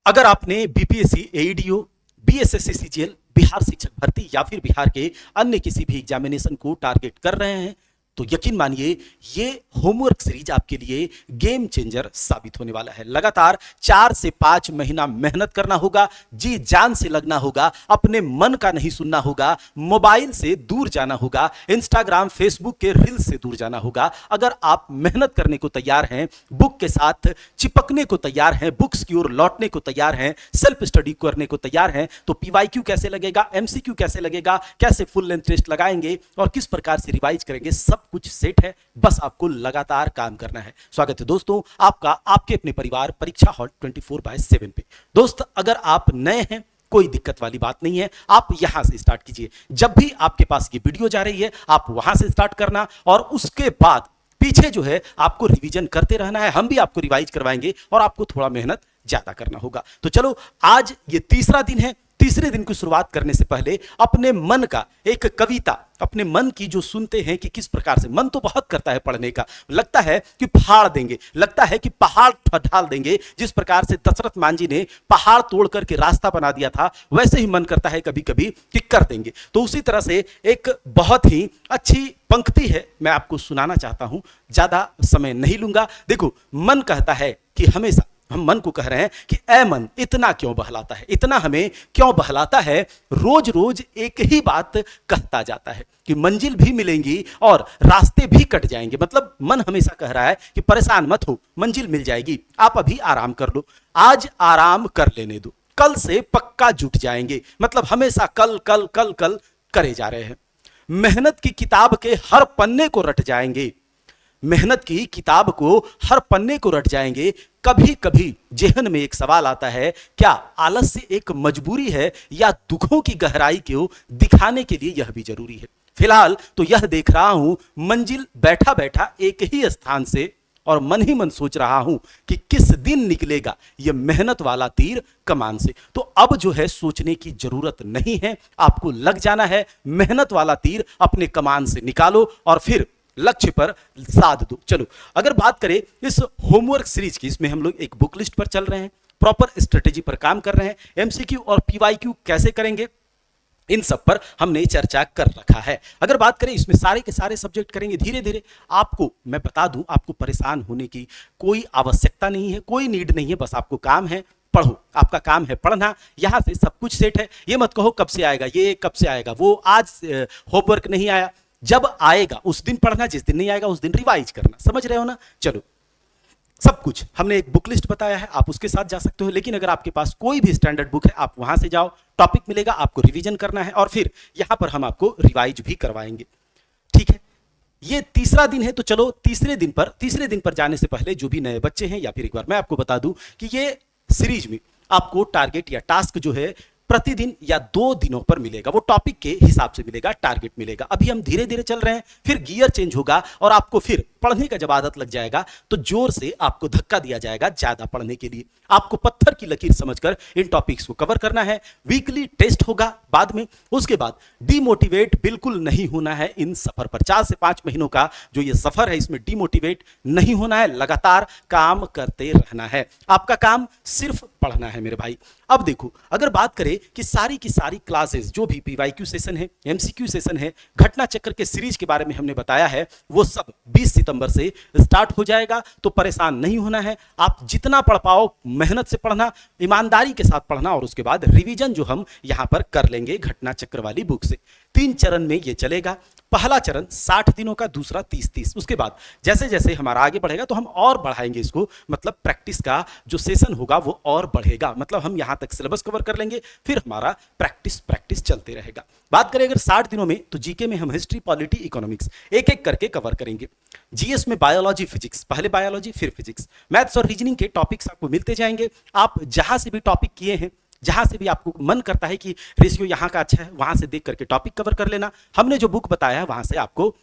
अगर आपने BPSC, एईडीओ, BSSC CGL, Bihar शिक्षक भर्ती या फिर बिहार के अन्य किसी भी एग्जामिनेशन को टारगेट कर रहे हैं तो यकीन मानिए ये होमवर्क सीरीज आपके लिए गेम चेंजर साबित होने वाला है। लगातार 4 से 5 महीना मेहनत करना होगा, जी जान से लगना होगा, अपने मन का नहीं सुनना होगा, मोबाइल से दूर जाना होगा, इंस्टाग्राम, फेसबुक के रील से दूर जाना होगा। अगर आप मेहनत करने को तैयार हैं, बुक के साथ चिपकने को तैयार हैं, बुक्स की ओर लौटने को तैयार हैं, सेल्फ स्टडी करने को तैयार हैं, तो पीवाईक्यू कैसे लगेगा, एमसीक्यू कैसे लगेगा, कैसे फुल लेंथ टेस्ट लगाएंगे और किस प्रकार से रिवाइज करेंगे, सब कुछ सेट है। बस आपको लगातार काम करना है। स्वागत है दोस्तों आपका आपके अपने परिवार परीक्षा हॉल 24/7 पे। दोस्त अगर आप नए हैं कोई दिक्कत वाली बात नहीं है, आप यहां से स्टार्ट कीजिए। जब भी आपके पास ये वीडियो जा रही है आप वहां से स्टार्ट करना और उसके बाद पीछे जो है आपको रिवीजन करते रहना है। हम भी आपको रिवाइज करवाएंगे और आपको थोड़ा मेहनत ज्यादा करना होगा। तो चलो आज ये तीसरा दिन है। तीसरे दिन की शुरुआत करने से पहले अपने मन का एक कविता, अपने मन की जो सुनते हैं कि किस प्रकार से मन तो बहुत करता है पढ़ने का, लगता है कि फाड़ देंगे, लगता है कि पहाड़ ढाल देंगे। जिस प्रकार से दशरथ मांझी ने पहाड़ तोड़ करके रास्ता बना दिया था वैसे ही मन करता है कभी कभी कि कर देंगे। तो उसी तरह से एक बहुत ही अच्छी पंक्ति है, मैं आपको सुनाना चाहता हूं, ज्यादा समय नहीं लूंगा। देखो मन कहता है कि हमेशा हम मन को कह रहे हैं कि ऐ मन इतना क्यों बहलाता है, इतना हमें क्यों बहलाता है, रोज रोज एक ही बात कहता जाता है कि मंजिल भी मिलेंगी और रास्ते भी कट जाएंगे। मतलब मन हमेशा कह रहा है कि परेशान मत हो, मंजिल मिल जाएगी, आप अभी आराम कर लो, आज आराम कर लेने दो, कल से पक्का जुट जाएंगे। मतलब हमेशा कल कल कल कल करे जा रहे हैं। मेहनत की किताब के हर पन्ने को रट जाएंगे, मेहनत की किताब को हर पन्ने को रट जाएंगे। कभी कभी जेहन में एक सवाल आता है, क्या आलस्य एक मजबूरी है या दुखों की गहराई को दिखाने के लिए यह भी जरूरी है। फिलहाल तो यह देख रहा हूं मंजिल बैठा बैठा एक ही स्थान से और मन ही मन सोच रहा हूं कि किस दिन निकलेगा यह मेहनत वाला तीर कमान से। तो अब जो है सोचने की जरूरत नहीं है, आपको लग जाना है, मेहनत वाला तीर अपने कमान से निकालो और फिर लक्ष्य पर साध दो। चलो अगर बात करें इस होमवर्क सीरीज की, इसमें हम लोग एक बुक लिस्ट पर चल रहे हैं, प्रॉपर स्ट्रेटेजी पर काम कर रहे हैं, एमसीक्यू और पीवाईक्यू कैसे करेंगे इन सब पर हमने चर्चा कर रखा है। अगर बात करें इसमें सारे के सारे सब्जेक्ट करेंगे धीरे धीरे। आपको मैं बता दूं, आपको परेशान होने की कोई आवश्यकता नहीं है, कोई नीड नहीं है, बस आपको काम है पढ़ो, आपका काम है पढ़ना। यहां से सब कुछ सेट है। ये मत कहो कब से आएगा, ये कब से आएगा, वो आज होमवर्क नहीं आया, जब आएगा उस दिन पढ़ना, जिस दिन नहीं आएगा उस दिन रिवाइज करना। समझ रहे हो ना। चलो सब कुछ हमने एक बुक लिस्ट बताया है, आप उसके साथ जा सकते हो। लेकिन अगर आपके पास कोई भी स्टैंडर्ड बुक है आप वहां से जाओ, टॉपिक मिलेगा, आपको रिवीजन करना है और फिर यहां पर हम आपको रिवाइज भी करवाएंगे। ठीक है, ये तीसरा दिन है। तो चलो तीसरे दिन पर जाने से पहले जो भी नए बच्चे हैं, या फिर एक बार मैं आपको बता दूं कि ये सीरीज में आपको टारगेट या टास्क जो है प्रतिदिन या 2 दिनों पर मिलेगा, वो टॉपिक के हिसाब से मिलेगा, टारगेट मिलेगा। अभी हम धीरे धीरे चल रहे हैं, फिर गियर चेंज होगा और आपको फिर पढ़ने का जब आदत लग जाएगा तो जोर से आपको धक्का दिया जाएगा ज्यादा पढ़ने के लिए। आपको पत्थर की लकीर समझकर इन टॉपिक्स को कवर करना है। वीकली टेस्ट होगा बाद में, उसके बाद डिमोटिवेट बिल्कुल नहीं होना है इन सफर पर। 4 से 5 महीनों का जो ये सफर है इसमें डिमोटिवेट नहीं होना है, लगातार काम करते रहना है। आपका काम सिर्फ पढ़ना है मेरे भाई। अब देखो अगर बात करें कि सारी की सारी क्लासेस जो भी पीवाईक्यू सेशन है, एमसीक्यू सेशन है, घटना चक्र के सीरीज के बारे में हमने बताया है, वो सब 20 सितंबर से स्टार्ट हो जाएगा। तो परेशान नहीं होना है, आप जितना पढ़ पाओ मेहनत से पढ़ना, ईमानदारी के साथ पढ़ना और उसके बाद रिवीजन जो हम यहां पर कर लेंगे घटना चक्र वाली बुक से। 3 चरण में ये चलेगा। पहला चरण 60 दिनों का, दूसरा 30-30। उसके बाद जैसे जैसे हमारा आगे बढ़ेगा तो हम और बढ़ाएंगे इसको, मतलब प्रैक्टिस का जो सेशन होगा वो और बढ़ेगा। मतलब हम यहां तक सिलेबस कवर कर लेंगे, फिर हमारा प्रैक्टिस चलते रहेगा। बात करें अगर 60 दिनों में, तो जीके में हम हिस्ट्री, पॉलिटी, इकोनॉमिक्स एक एक करके कवर करेंगे। जीएस में बायोलॉजी, फिजिक्स, पहले बायोलॉजी फिर फिजिक्स, मैथ्स और रीजनिंग के टॉपिक्स आपको मिलते जाएंगे। आप जहां से भी टॉपिक किए हैं, जहां से भी आपको मन करता है कि रेशियो यहां का अच्छा है, वहां से देख करके टॉपिक कवर कर लेना। हमने जो बुक बताया है वहां से आपको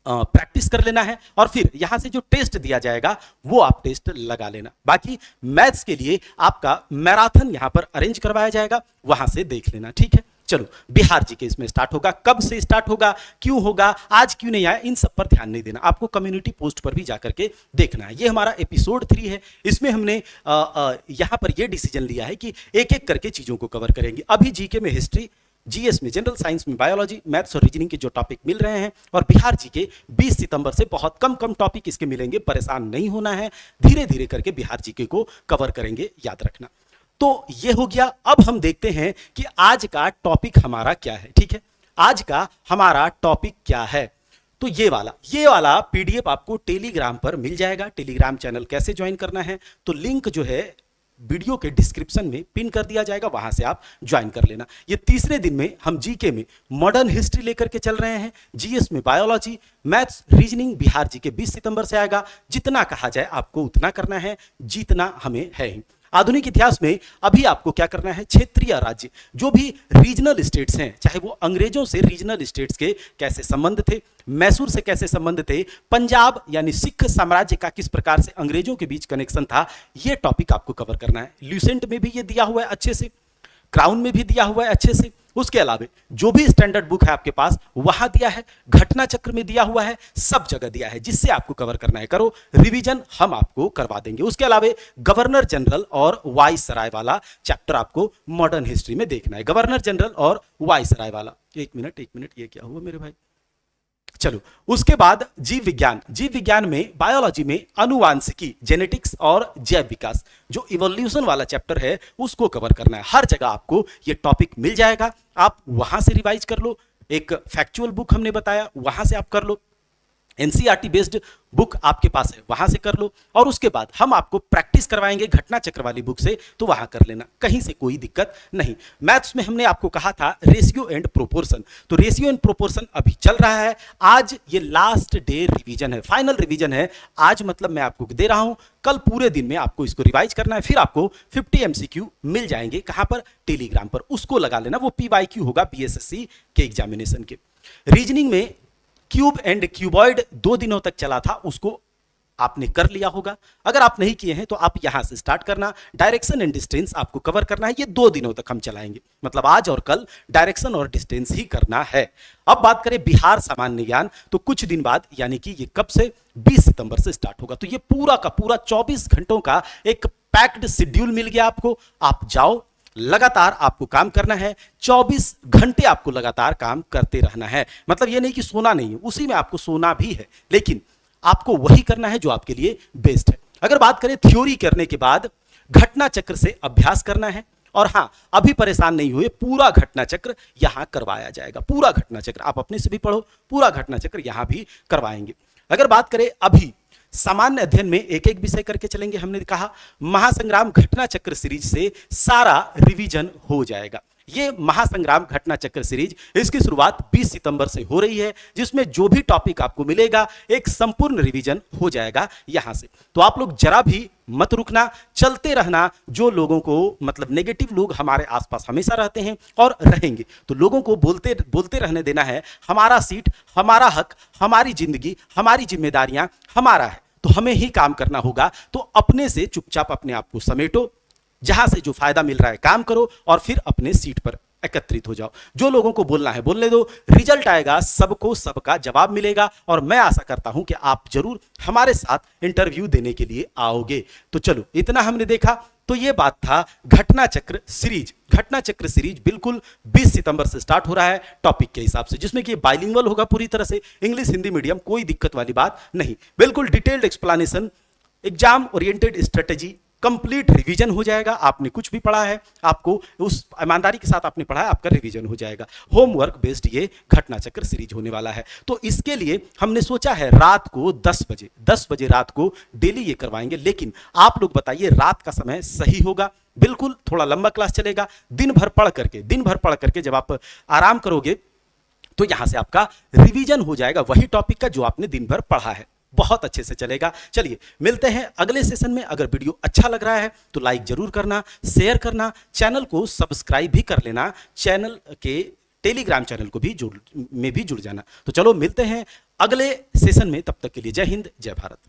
प्रैक्टिस कर लेना है और फिर यहां से जो टेस्ट दिया जाएगा वो आप टेस्ट लगा लेना। बाकी मैथ्स के लिए आपका मैराथन यहां पर अरेंज करवाया जाएगा, वहां से देख लेना। ठीक है, चलो बिहार जी के इसमें स्टार्ट होगा, कब से स्टार्ट होगा, क्यों होगा, आज क्यों नहीं आया, इन सब पर ध्यान नहीं देना, आपको कम्युनिटी पोस्ट पर भी जाकर के देखना है। ये हमारा एपिसोड 3 है, इसमें हमने यहां पर यह डिसीजन लिया है कि एक एक करके चीजों को कवर करेंगे। अभी जीके में हिस्ट्री, जीएस में, जनरल साइंस में बायोलॉजी, मैथ्स और रीजनिंग के जो टॉपिक मिल रहे हैं, और बिहार जी के 20 सितंबर से बहुत कम कम टॉपिक इसके मिलेंगे, परेशान नहीं होना है, धीरे धीरे करके बिहार जी के को कवर करेंगे, याद रखना। तो ये हो गया। अब हम देखते हैं कि आज का टॉपिक हमारा क्या है। ठीक है, आज का हमारा टॉपिक क्या है, तो ये वाला पीडीएफ आपको टेलीग्राम पर मिल जाएगा। टेलीग्राम चैनल कैसे ज्वाइन करना है, तो लिंक जो है वीडियो के डिस्क्रिप्शन में पिन कर दिया जाएगा, वहां से आप ज्वाइन कर लेना। ये तीसरे दिन में हम जीके में मॉडर्न हिस्ट्री लेकर के चल रहे हैं, जीएस में बायोलॉजी, मैथ्स, रीजनिंग बिहार जी के 20 सितंबर से आएगा। जितना कहा जाए आपको उतना करना है, जीतना हमें है ही। आधुनिक इतिहास में अभी आपको क्या करना है, क्षेत्रीय राज्य, जो भी रीजनल स्टेट्स हैं, चाहे वो अंग्रेजों से रीजनल स्टेट्स के कैसे संबंध थे, मैसूर से कैसे संबंध थे, पंजाब यानी सिख साम्राज्य का किस प्रकार से अंग्रेजों के बीच कनेक्शन था, ये टॉपिक आपको कवर करना है। ल्यूसेंट में भी ये दिया हुआ है अच्छे से, क्राउन में भी दिया हुआ है अच्छे से। उसके अलावा जो भी स्टैंडर्ड बुक है आपके पास वहां दिया है, घटना चक्र में दिया हुआ है, सब जगह दिया है, जिससे आपको कवर करना है करो, रिवीजन हम आपको करवा देंगे। उसके अलावा गवर्नर जनरल और वाइसराय वाला चैप्टर आपको मॉडर्न हिस्ट्री में देखना है, गवर्नर जनरल और वाइसराय वाला। एक मिनट ये क्या हुआ मेरे भाई, चलो। उसके बाद जीव विज्ञान में, बायोलॉजी में अनुवांशिकी, जेनेटिक्स और जैव विकास, जो इवोल्यूशन वाला चैप्टर है उसको कवर करना है। हर जगह आपको ये टॉपिक मिल जाएगा, आप वहां से रिवाइज कर लो। एक फैक्चुअल बुक हमने बताया, वहां से आप कर लो। एनसीईआरटी बेस्ड बुक आपके पास है, वहां से कर लो। और उसके बाद हम आपको प्रैक्टिस करवाएंगे घटना चक्र वाली बुक से, तो वहां कर लेना, कहीं से कोई दिक्कत नहीं। मैथ्स में हमने आपको कहा था रेशियो एंड प्रोपोर्शन, तो रेशियो एंड प्रोपोर्शन अभी चल रहा है। आज ये लास्ट डे रिवीजन है, फाइनल रिवीजन है आज, मतलब मैं आपको दे रहा हूं, कल पूरे दिन में आपको इसको रिवाइज करना है। फिर आपको 50 एमसीक्यू मिल जाएंगे, कहां पर, टेलीग्राम पर, उसको लगा लेना, वो पीवाईक्यू होगा बीएसएससी के एग्जामिनेशन के। रीजनिंग में क्यूब एंड क्यूबॉइड 2 दिनों तक चला था, उसको आपने कर लिया होगा। अगर आप नहीं किए हैं तो आप यहां से स्टार्ट करना। डायरेक्शन एंड डिस्टेंस आपको कवर करना है, ये 2 दिनों तक हम चलाएंगे, मतलब आज और कल डायरेक्शन और डिस्टेंस ही करना है। अब बात करें बिहार सामान्य ज्ञान, तो कुछ दिन बाद, यानी कि ये कब से, 20 सितंबर से स्टार्ट होगा। तो ये पूरा का पूरा 24 घंटों का एक पैक्ड शेड्यूल मिल गया आपको। आप जाओ, लगातार आपको काम करना है, 24 घंटे आपको लगातार काम करते रहना है। मतलब ये नहीं कि सोना नहीं है, उसी में आपको सोना भी है, लेकिन आपको वही करना है जो आपके लिए बेस्ट है। अगर बात करें थ्योरी करने के बाद, घटना चक्र से अभ्यास करना है। और हां, अभी परेशान नहीं हुए, पूरा घटना चक्र यहां करवाया जाएगा, पूरा घटना चक्र आप अपने से भी पढ़ो, पूरा घटना चक्र यहां भी करवाएंगे। अगर बात करें अभी सामान्य अध्ययन में, एक एक विषय करके चलेंगे। हमने कहा महासंग्राम घटना चक्र सीरीज से सारा रिवीजन हो जाएगा। ये महासंग्राम घटना चक्र सीरीज, इसकी शुरुआत 20 सितंबर से हो रही है, जिसमें जो भी टॉपिक आपको मिलेगा एक संपूर्ण रिवीजन हो जाएगा यहां से। तो आप लोग जरा भी मत रुकना, चलते रहना। जो लोगों को, मतलब नेगेटिव लोग हमारे आसपास हमेशा रहते हैं और रहेंगे, तो लोगों को बोलते रहने देना है, हमारा सीट, हमारा हक, हमारी जिंदगी, हमारी जिम्मेदारियां हमारा है, तो हमें ही काम करना होगा। तो अपने से चुपचाप अपने आप को समेटो, जहां से जो फायदा मिल रहा है काम करो, और फिर अपने सीट पर एकत्रित हो जाओ। जो लोगों को बोलना है बोलने दो, रिजल्ट आएगा, सबको सबका जवाब मिलेगा। और मैं आशा करता हूं कि आप जरूर हमारे साथ इंटरव्यू देने के लिए आओगे। तो चलो, इतना हमने देखा। तो ये बात था घटना चक्र सीरीज। घटना चक्र सीरीज बिल्कुल 20 सितंबर से स्टार्ट हो रहा है टॉपिक के हिसाब से, जिसमें कि बाइलिंगुअल होगा पूरी तरह से, इंग्लिश हिंदी मीडियम, कोई दिक्कत वाली बात नहीं। बिल्कुल detailed explanation, exam oriented strategy, complete revision हो जाएगा। आपने कुछ भी पढ़ा है, आपको उस ईमानदारी के साथ आपने पढ़ा है, आपका रिवीजन हो जाएगा। होमवर्क बेस्ड ये घटना चक्र सीरीज होने वाला है। तो इसके लिए हमने सोचा है रात को 10 बजे रात को डेली ये करवाएंगे। लेकिन आप लोग बताइए, रात का समय सही होगा? बिल्कुल, थोड़ा लंबा क्लास चलेगा। दिन भर पढ़ करके जब आप आराम करोगे तो यहां से आपका रिवीजन हो जाएगा वही टॉपिक का जो आपने दिन भर पढ़ा है, बहुत अच्छे से चलेगा। चलिए मिलते हैं अगले सेशन में। अगर वीडियो अच्छा लग रहा है तो लाइक जरूर करना, शेयर करना, चैनल को सब्सक्राइब भी कर लेना, चैनल के टेलीग्राम चैनल को भी जुड़ जाना। तो चलो मिलते हैं अगले सेशन में, तब तक के लिए जय हिंद, जय भारत।